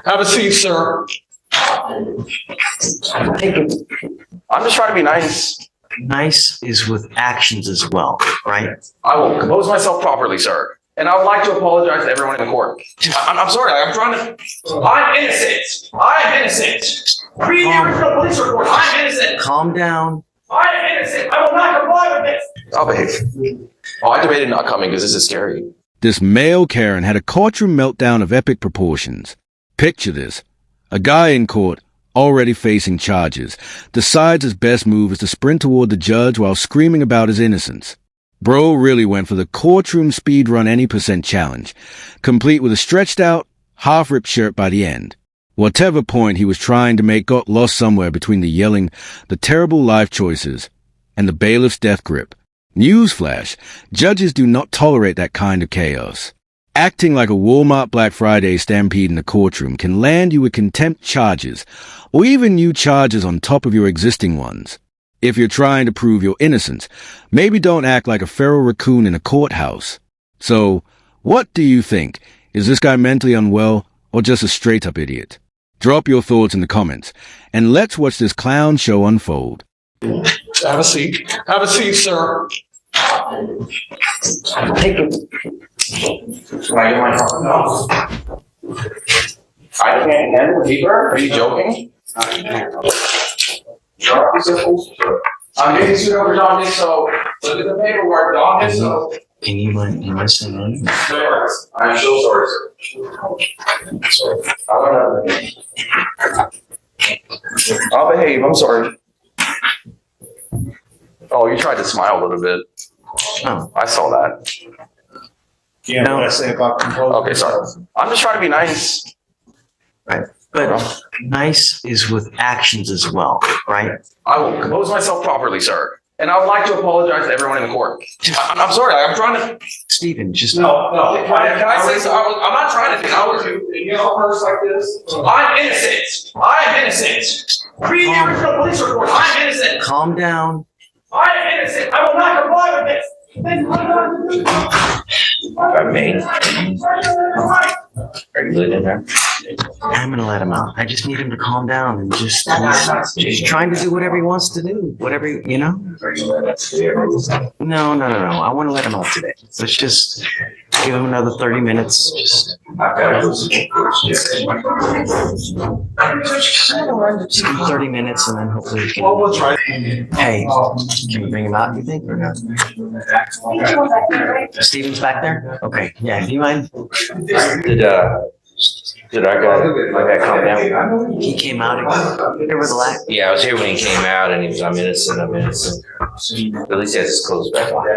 Have a seat, sir. Thank you. I'm just trying to be nice. Nice is with actions as well, right? I will compose myself properly, sir. And I would like to apologize to everyone in the court. I'm sorry, I'm trying to... I'm innocent! I'm innocent! Read the original police report, I'm innocent! Calm down. I am innocent! I will not comply with this! I'll behave. Oh, I debated not coming because this is scary. This male Karen had a courtroom meltdown of epic proportions. Picture this. A guy in court, already facing charges, decides his best move is to sprint toward the judge while screaming about his innocence. Bro really went for the courtroom speedrun any % challenge, complete with a stretched out, half-ripped shirt by the end. Whatever point he was trying to make got lost somewhere between the yelling, the terrible life choices, and the bailiff's death grip. Newsflash, judges do not tolerate that kind of chaos. Acting like a Walmart Black Friday stampede in the courtroom can land you with contempt charges, or even new charges on top of your existing ones. If you're trying to prove your innocence, maybe don't act like a feral raccoon in a courthouse. So, what do you think? Is this guy mentally unwell, or just a straight-up idiot? Drop your thoughts in the comments, and let's watch this clown show unfold. Have a seat. Have a seat, sir. Thank you. Can I get my phone? No. I can't handle the paper? Are you joking? I'm getting sued over John Dick, so look at the paperwork, John Dick, so. Can you mind saying anything? I'm so sorry, sir. I'll behave, I'm sorry. Oh, you tried to smile a little bit. Oh. I saw that. You know what I say about composure? Okay, sorry. I'm just trying to be nice. Right. But nice is with actions as well, right? I will compose myself properly, sir. And I would like to apologize to everyone in the court. I'm sorry, I'm trying to... Stephen, just... No. Can I say so? I'm not trying to devour you. You know, first like this. I'm innocent. I'm innocent. Read the original police report. I'm innocent. Calm down. I am innocent. I will not comply with this. I may. Are you good in there? I'm gonna let him out. I just need him to calm down and just he's trying to do whatever he wants to do. Whatever, you know? No. I want to let him out today. Let's just give him another 30 minutes. Just give him 30 minutes and then hopefully we can. Hey, can we bring him out, you think, or not? Steven's back there? Okay, yeah, do you mind? Did our guy calm down? He came out again. Here with the lack. Yeah, I was here when he came out and he was, I'm innocent. At least he has his clothes back on.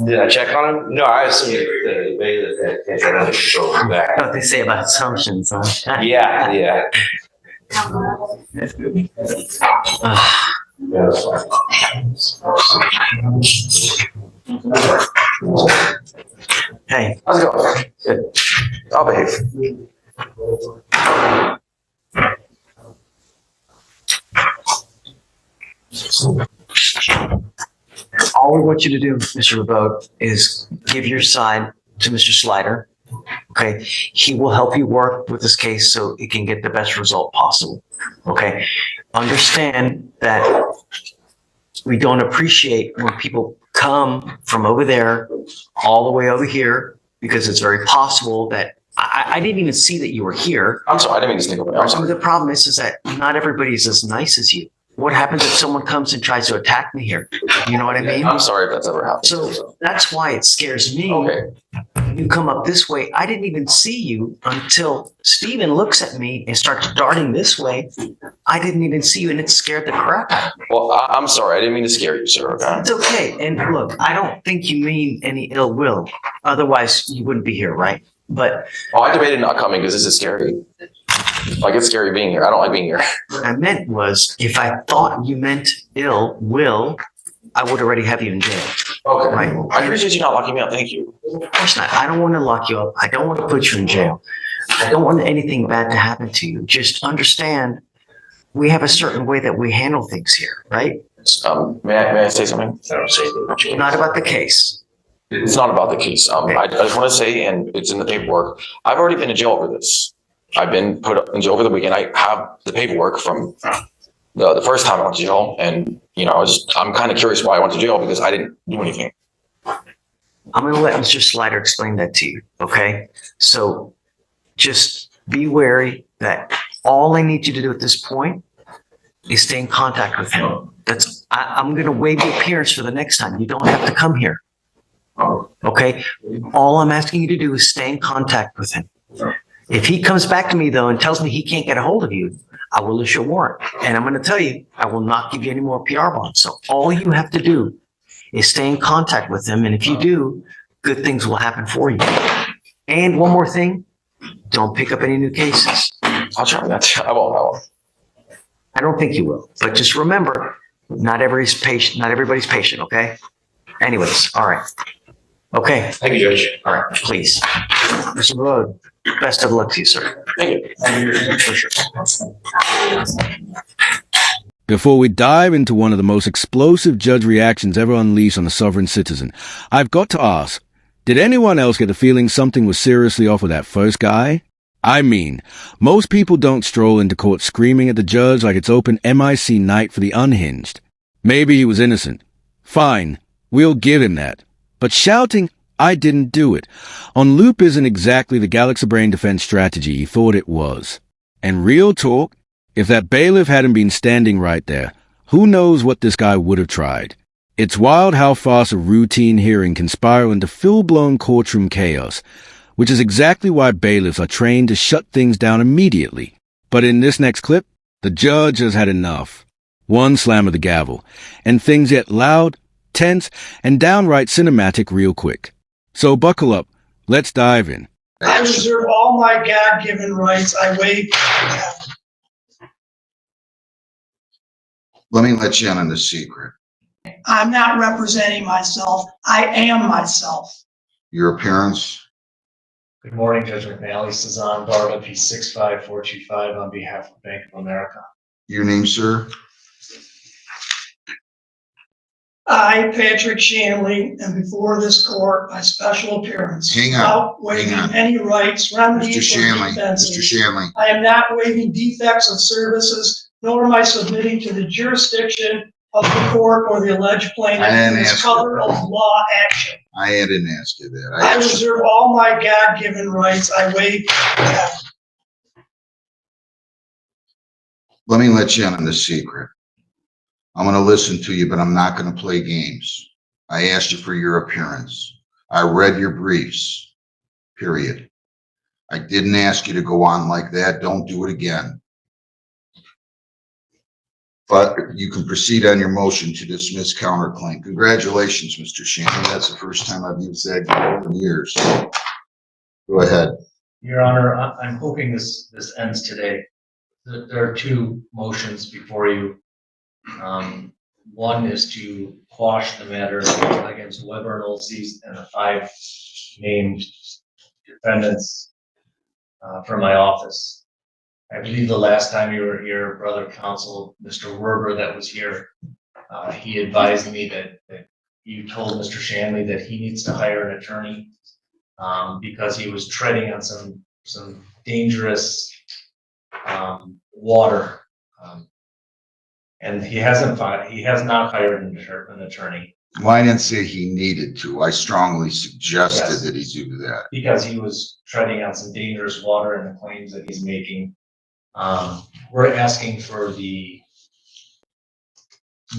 Did I check on him? No, I assumed the bailiff had that under control back. What they say about assumptions, huh? Yeah. Hey, How's it going? Good. I'll behave. all we want you to do, Mr. Rabode, is give your side to Mr. Slider. Okay, he will help you work with this case so it can get the best result possible. Okay, understand that we don't appreciate when people come from over there all the way over here, because it's very possible that I didn't even see that you were here. I'm sorry, I didn't mean to sneak away. I'm sorry. The problem is that not everybody's as nice as you. What happens if someone comes and tries to attack me here? You know what I mean? I'm sorry if that's ever happened. So that's why it scares me. Okay. You come up this way. I didn't even see you until Steven looks at me and starts darting this way. I didn't even see you, and it scared the crap out of me. Well, I'm sorry. I didn't mean to scare you, sir. Okay. It's okay. And look, I don't think you mean any ill will. Otherwise, you wouldn't be here, right? But I debated not coming because this is scary. Like, it's scary being here. I don't like being here. what I meant was, if I thought you meant ill will, I would already have you in jail. Okay. Right. I appreciate you not locking me up. Thank you. Of course not. I don't want to lock you up. I don't want to put you in jail. I don't want anything bad to happen to you. Just understand, we have a certain way that we handle things here, right? May I say something? I don't say anything. Not about the case. It's not about the case. I just want to say, and it's in the paperwork, I've already been in jail over this. I've been put up in jail over the weekend. I have the paperwork from the first time I went to jail. And, I'm kind of curious why I went to jail because I didn't do anything. I'm going to let Mr. Slider explain that to you. Okay. So just be wary that all I need you to do at this point is stay in contact with him. I'm going to waive the appearance for the next time. You don't have to come here. Okay. All I'm asking you to do is stay in contact with him. If he comes back to me though and tells me he can't get a hold of you, I will issue a warrant. And I'm going to tell you, I will not give you any more PR bonds. So all you have to do is stay in contact with him. And if you do, good things will happen for you. And one more thing, don't pick up any new cases. I'll try that. I won't. I don't think you will, but just remember, not everybody's patient, okay? Anyways, all right. Okay, Thank you, Judge. all right, please. Mr. Road, best of luck to you, sir. Thank you. For sure. Before we dive into one of the most explosive judge reactions ever unleashed on a sovereign citizen, I've got to ask, did anyone else get the feeling something was seriously off with that first guy? I mean, most people don't stroll into court screaming at the judge like it's open MIC night for the unhinged. Maybe he was innocent. Fine, we'll give him that. But shouting, I didn't do it, on loop isn't exactly the Galaxy Brain defense strategy he thought it was. And real talk, if that bailiff hadn't been standing right there, who knows what this guy would have tried. It's wild how fast a routine hearing can spiral into full-blown courtroom chaos, which is exactly why bailiffs are trained to shut things down immediately. But in this next clip, the judge has had enough. One slam of the gavel, and things get loud, tense, and downright cinematic real quick. So buckle up, let's dive in. I reserve all my God-given rights. I waive. Let me let you in on the secret. I'm not representing myself. I am myself. Your appearance, Good morning, Judge McNally, Cezanne Barba, P65425 on behalf of Bank of America. your name, sir? I, Patrick Shanley, am before this court by special appearance. Hang on, Without waiving hang on. any rights, Mr. remedies, or Shanley, Mr. defenses. Shanley, I am not waiving defects of services, nor am I submitting to the jurisdiction of the court or the alleged plaintiff I didn't in this ask color you of that. law action. I didn't ask you that. I asked you- reserve all my God-given rights. I waive. Let me let you in on the secret. I'm going to listen to you, but I'm not going to play games. I asked you for your appearance. I read your briefs, period. I didn't ask you to go on like that. Don't do it again. But you can proceed on your motion to dismiss counterclaim. Congratulations, Mr. Shannon. That's the first time I've used that in years. Go ahead. Your Honor, I'm hoping this ends today. There are two motions before you. One is to quash the matter against Weber and Olsey and the 5 named defendants from my office. I believe the last time you were here, brother counsel, Mr. Werber, that was here, he advised me that you told Mr. Shanley that he needs to hire an attorney because he was treading on some dangerous water. And he has not hired an attorney. Well, I didn't say he needed to. I strongly suggested Yes. that he do that. Because he was treading on some dangerous water in the claims that he's making. We're asking for the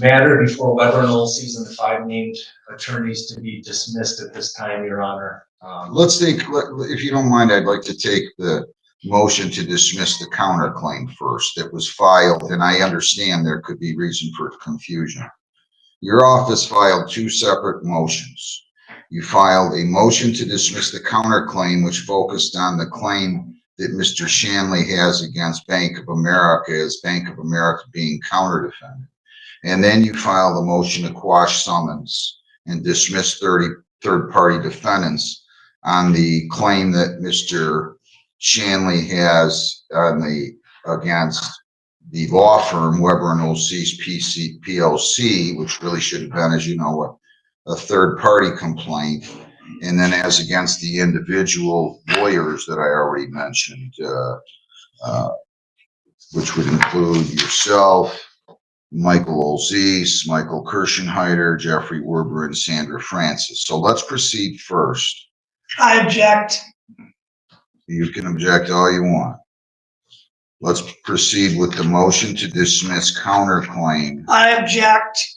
matter before Weber and Olsey and the 5 named attorneys to be dismissed at this time, Your Honor. If you don't mind, I'd like to take the motion to dismiss the counterclaim first that was filed, and I understand there could be reason for confusion. Your office filed 2 separate motions. You filed a motion to dismiss the counterclaim, which focused on the claim that Mr. Shanley has against Bank of America as Bank of America being counter-defendant. And then you filed a motion to quash summons and dismiss 30 third-party defendants on the claim that Mr. Shanley has against the law firm Weber and Olsey PLC, which really should have been, as you know, a third-party complaint. And then as against the individual lawyers that I already mentioned, which would include yourself, Michael Olzese, Michael Kirschenheiter, Jeffrey Werber, and Sandra Francis. So let's proceed first. I object. You can object all you want. Let's proceed with the motion to dismiss counterclaim. I object.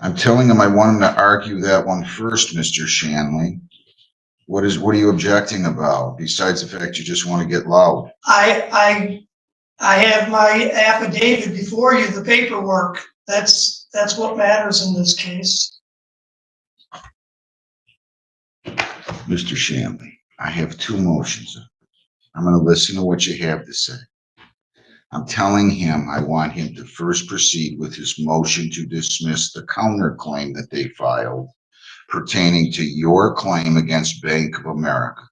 I'm telling him I want him to argue that one first, Mr. Shanley. What are you objecting about, besides the fact you just want to get loud? I have my affidavit before you, the paperwork. That's what matters in this case. Mr. Shanley, I have two motions. I'm going to listen to what you have to say. I'm telling him I want him to first proceed with his motion to dismiss the counterclaim that they filed pertaining to your claim against Bank of America.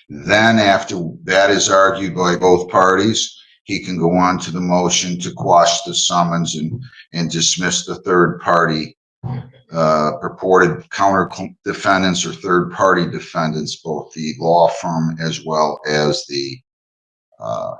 Then after that is argued by both parties, he can go on to the motion to quash the summons and dismiss the third party purported counter defendants or third party defendants, both the law firm as well as the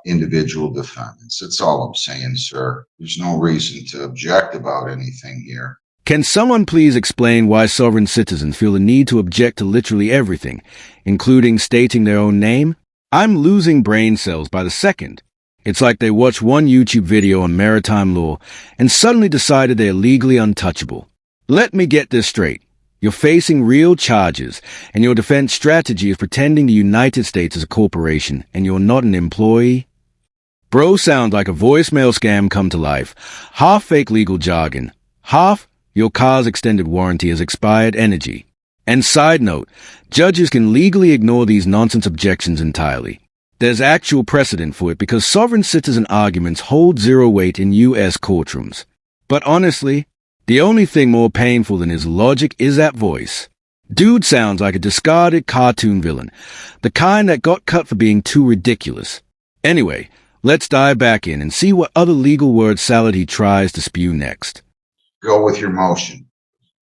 individual defendants. That's all I'm saying, sir. There's no reason to object about anything here. Can someone please explain why sovereign citizens feel the need to object to literally everything, including stating their own name? I'm losing brain cells by the second. It's like they watched one YouTube video on maritime law and suddenly decided they are legally untouchable. Let me get this straight. You're facing real charges, and your defense strategy is pretending the United States is a corporation and you're not an employee? Bro sounds like a voicemail scam come to life. Half fake legal jargon, half your car's extended warranty has expired energy. And side note, judges can legally ignore these nonsense objections entirely. There's actual precedent for it because sovereign citizen arguments hold zero weight in U.S. courtrooms. But honestly, the only thing more painful than his logic is that voice. Dude sounds like a discarded cartoon villain, the kind that got cut for being too ridiculous. Anyway, let's dive back in and see what other legal word salad he tries to spew next. Go with your motion.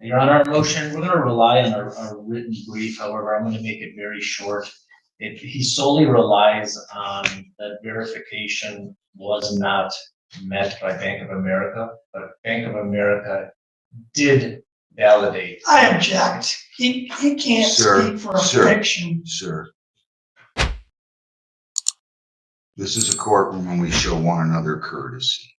Your Honor, our motion, we're going to rely on our written brief. However, I'm going to make it very short. He solely relies on that verification was not met by Bank of America, but Bank of America did validate. I object. He can't speak for a fiction. Sir, this is a courtroom and we show one another courtesy.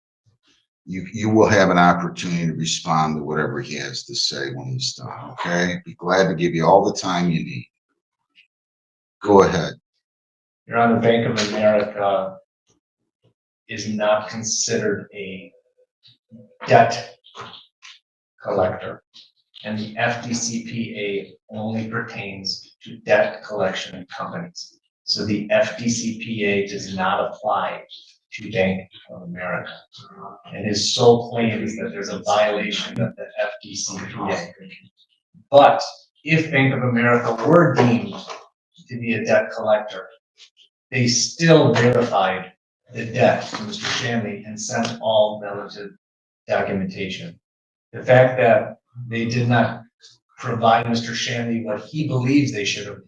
You will have an opportunity to respond to whatever he has to say when he's done, okay? Be glad to give you all the time you need. Go ahead. Your Honor, Bank of America is not considered a debt collector, and the FDCPA only pertains to debt collection companies. So the FDCPA does not apply to Bank of America. And his sole claim is that there's a violation of the FDCPA. But if Bank of America were deemed to be a debt collector, they still verified the debt to Mr. Shanley and sent all relative documentation. The fact that they did not provide Mr. Shanley what he believes they should have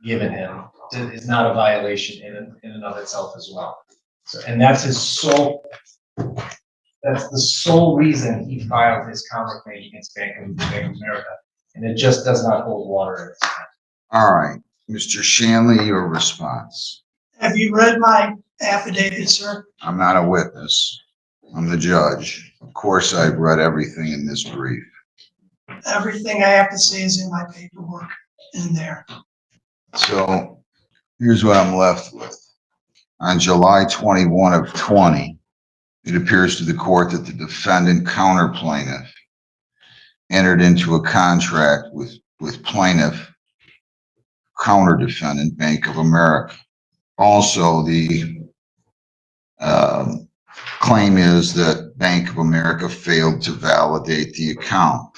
given him is not a violation in and of itself as well. So, and that's his sole, that's the sole reason he filed his counterclaim against Bank of America. And it just does not hold water at this time. All right, Mr. Shanley, your response. Have you read my affidavit, sir? I'm not a witness. I'm the judge. Of course, I've read everything in this brief. Everything I have to say is in my paperwork in there. So here's what I'm left with. On July 21 of 20, it appears to the court that the defendant counterplaintiff entered into a contract with plaintiff counter-defendant Bank of America. Also, the claim is that Bank of America failed to validate the account.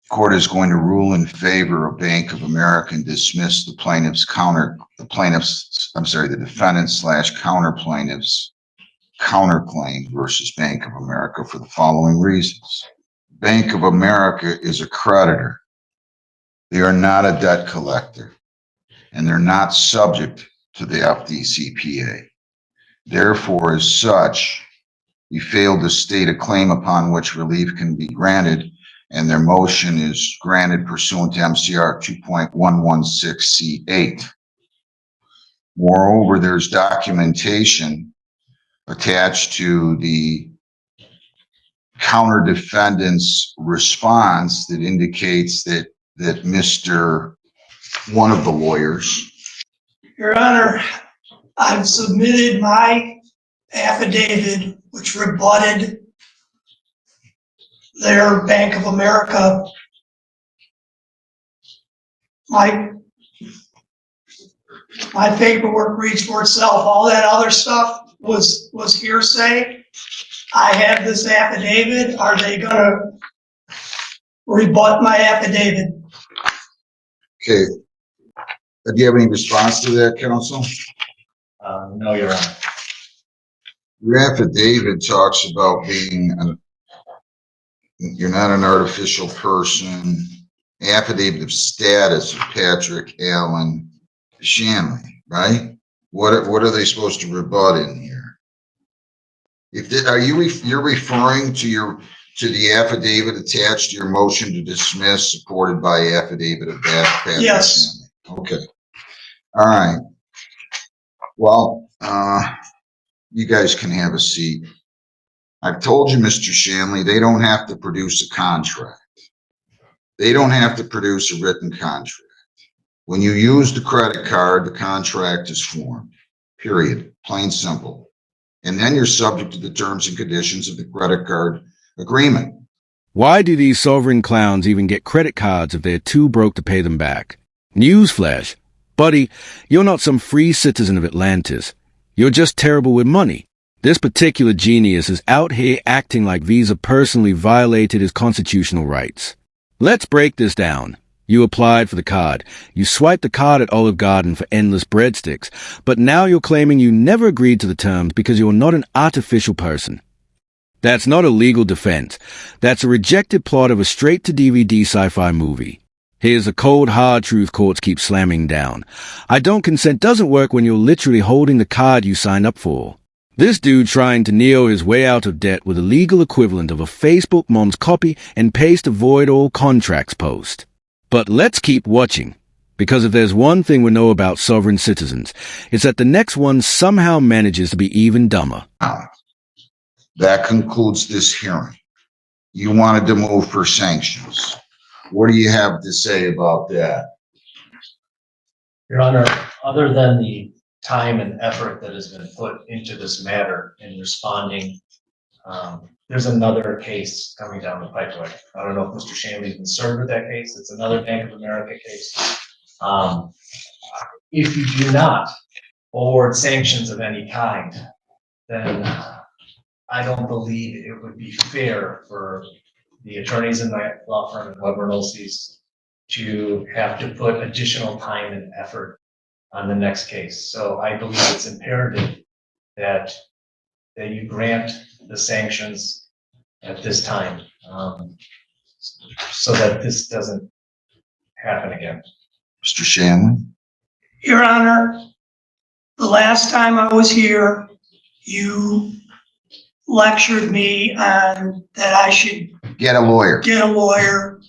The court is going to rule in favor of Bank of America and dismiss the defendant/counter plaintiff's counterclaim versus Bank of America for the following reasons. Bank of America is a creditor. They are not a debt collector, and they're not subject to the FDCPA. Therefore, as such, you failed to state a claim upon which relief can be granted, and their motion is granted pursuant to MCR 2.116C8. Moreover, there's documentation attached to the counter defendant's response that indicates that one of the lawyers. Your Honor, I've submitted my affidavit, which rebutted their Bank of America. My paperwork reads for itself. All that other stuff was hearsay. I have this affidavit. Are they gonna rebut my affidavit? Okay. Do you have any response to that, counsel? No, Your Honor. Your affidavit talks about you're not an artificial person. Affidavit of status of Patrick Allen Shanley, right? What are they supposed to rebut in here? You're referring to the affidavit attached to your motion to dismiss, supported by affidavit of Patrick Yes. Shanley? Okay. All right. Well, you guys can have a seat. I've told you, Mr. Shanley, they don't have to produce a contract. They don't have to produce a written contract. When you use the credit card, the contract is formed, period, plain simple. And then you're subject to the terms and conditions of the credit card agreement. Why do these sovereign clowns even get credit cards if they're too broke to pay them back? Newsflash. Buddy, you're not some free citizen of Atlantis. You're just terrible with money. This particular genius is out here acting like Visa personally violated his constitutional rights. Let's break this down. You applied for the card. You swiped the card at Olive Garden for endless breadsticks, but now you're claiming you never agreed to the terms because you're not an artificial person. That's not a legal defense. That's a rejected plot of a straight-to-DVD sci-fi movie. Here's the cold, hard truth courts keep slamming down. I don't consent doesn't work when you're literally holding the card you signed up for. This dude trying to neo his way out of debt with a legal equivalent of a Facebook mom's copy and paste avoid all contracts post. But let's keep watching, because if there's one thing we know about sovereign citizens, it's that the next one somehow manages to be even dumber. That concludes this hearing. You wanted to move for sanctions. What do you have to say about that? Your Honor, other than the time and effort that has been put into this matter in responding, there's another case coming down the pipeline. I don't know if Mr. Shanley's been served with that case. It's another Bank of America case. If you do not award sanctions of any kind, then I don't believe it would be fair for the attorneys in my law firm at Weber and Olsey's to have to put additional time and effort on the next case. So I believe it's imperative that you grant the sanctions at this time, so that this doesn't happen again. Mr. Shanley? Your Honor, the last time I was here, you lectured me on that I should Get a lawyer. get a lawyer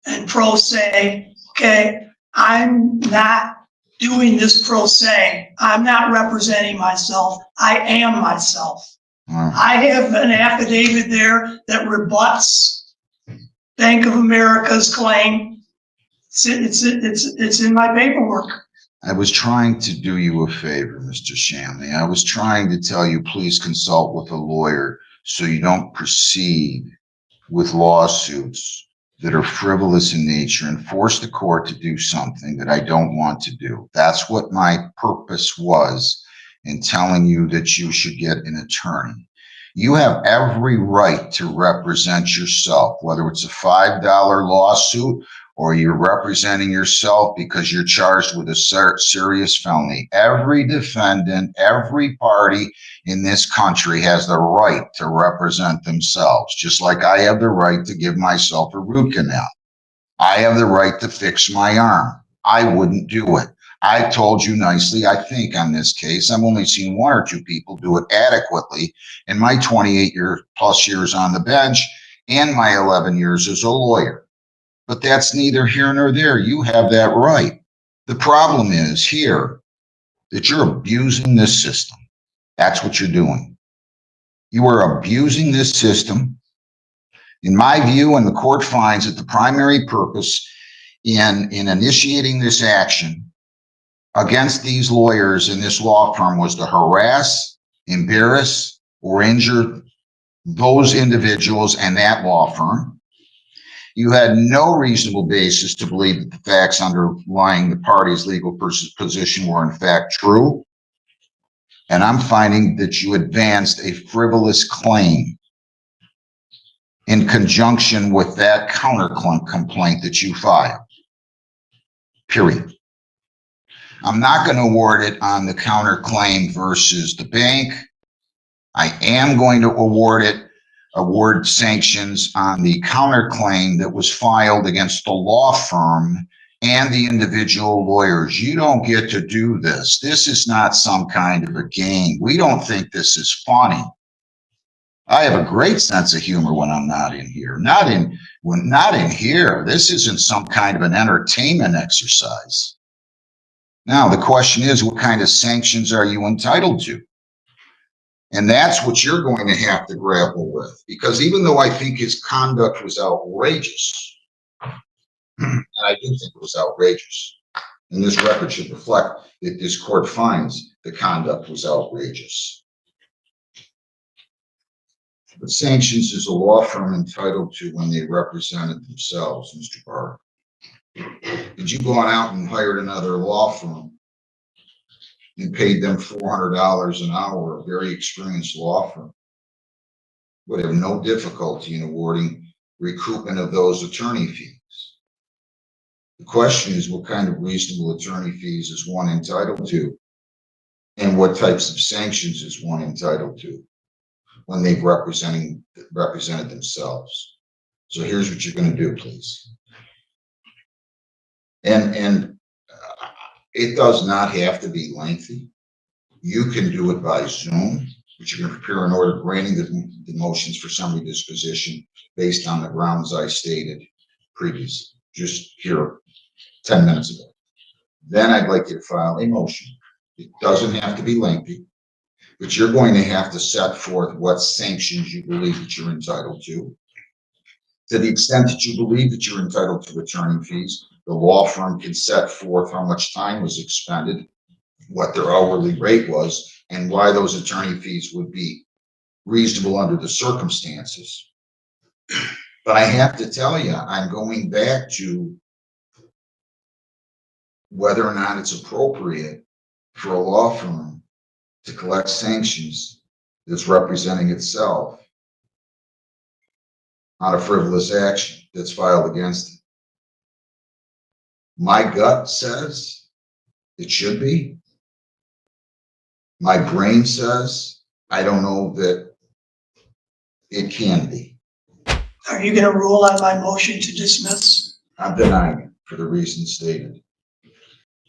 and pro se. Okay, I'm not doing this pro se. I'm not representing myself. I am myself. I have an affidavit there that rebuts Bank of America's claim. It's in my paperwork. I was trying to do you a favor, Mr. Shanley. I was trying to tell you, please consult with a lawyer so you don't proceed with lawsuits that are frivolous in nature and force the court to do something that I don't want to do. That's what my purpose was in telling you that you should get an attorney. You have every right to represent yourself, whether it's a $5 lawsuit or you're representing yourself because you're charged with a serious felony. Every defendant, every party in this country has the right to represent themselves, just like I have the right to give myself a root canal. I have the right to fix my arm. I wouldn't do it. I told you nicely, I think on this case, I've only seen one or two people do it adequately in my 28+ years on the bench and my 11 years as a lawyer. But that's neither here nor there. You have that right. The problem is here that you're abusing this system. That's what you're doing. You are abusing this system. In my view, and the court finds that the primary purpose in initiating this action against these lawyers in this law firm was to harass, embarrass, or injure those individuals and that law firm. You had no reasonable basis to believe that the facts underlying the party's legal position were in fact true. And I'm finding that you advanced a frivolous claim in conjunction with that counter complaint that you filed. Period. I'm not going to award it on the counterclaim versus the bank. I am going to award sanctions on the counterclaim that was filed against the law firm and the individual lawyers. You don't get to do this. This is not some kind of a game. We don't think this is funny. I have a great sense of humor when I'm not in here. Not in here. This isn't some kind of an entertainment exercise. Now, the question is, what kind of sanctions are you entitled to? And that's what you're going to have to grapple with. Because even though I think his conduct was outrageous, and I do think it was outrageous, and this record should reflect that this court finds the conduct was outrageous. But sanctions is a law firm entitled to when they represented themselves, Mr. Barr. Did you go out and hired another law firm and paid them $400 an hour, a very experienced law firm, would have no difficulty in awarding recoupment of those attorney fees? The question is, what kind of reasonable attorney fees is one entitled to? And what types of sanctions is one entitled to when they've represented themselves? So here's what you're going to do, please. And it does not have to be lengthy. You can do it by Zoom, but you're going to prepare an order granting the motions for summary disposition based on the grounds I stated previously, just here 10 minutes ago. Then I'd like you to file a motion. It doesn't have to be lengthy, but you're going to have to set forth what sanctions you believe that you're entitled to. To the extent that you believe that you're entitled to attorney fees, the law firm can set forth how much time was expended, what their hourly rate was, and why those attorney fees would be reasonable under the circumstances. But I have to tell you, I'm going back to whether or not it's appropriate for a law firm to collect sanctions that's representing itself on a frivolous action that's filed against it. My gut says it should be. My brain says I don't know that it can be. Are you going to rule on my motion to dismiss? I'm denying it for the reasons stated.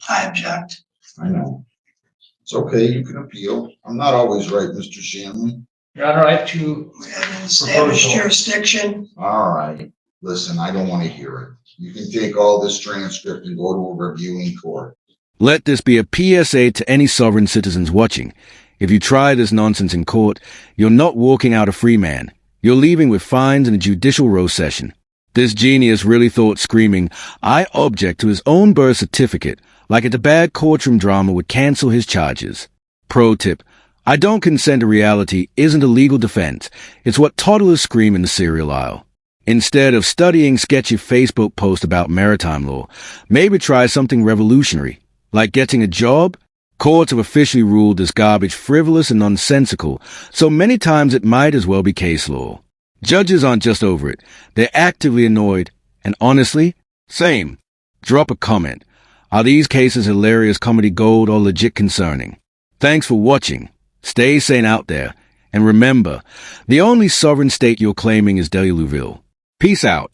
I object. I know. It's okay, you can appeal. I'm not always right, Mr. Shanley. Your Honor, I have two. We have an established Proposal. jurisdiction. All right, listen, I don't want to hear it. You can take all this transcript and go to a reviewing court. Let this be a PSA to any sovereign citizens watching. If you try this nonsense in court, you're not walking out a free man. You're leaving with fines and a judicial row session. This genius really thought screaming, "I object" to his own birth certificate, like it's a bad courtroom drama, would cancel his charges. Pro tip: I don't consent to reality isn't a legal defense. It's what toddlers scream in the cereal aisle. Instead of studying sketchy Facebook posts about maritime law, maybe try something revolutionary, like getting a job. Courts have officially ruled this garbage frivolous and nonsensical, so many times it might as well be case law. Judges aren't just over it. They're actively annoyed, and honestly, Same. Drop a comment. Are these cases hilarious comedy gold or legit concerning? Thanks for watching. Stay sane out there. And remember, the only sovereign state you're claiming is Deluluville. Peace out.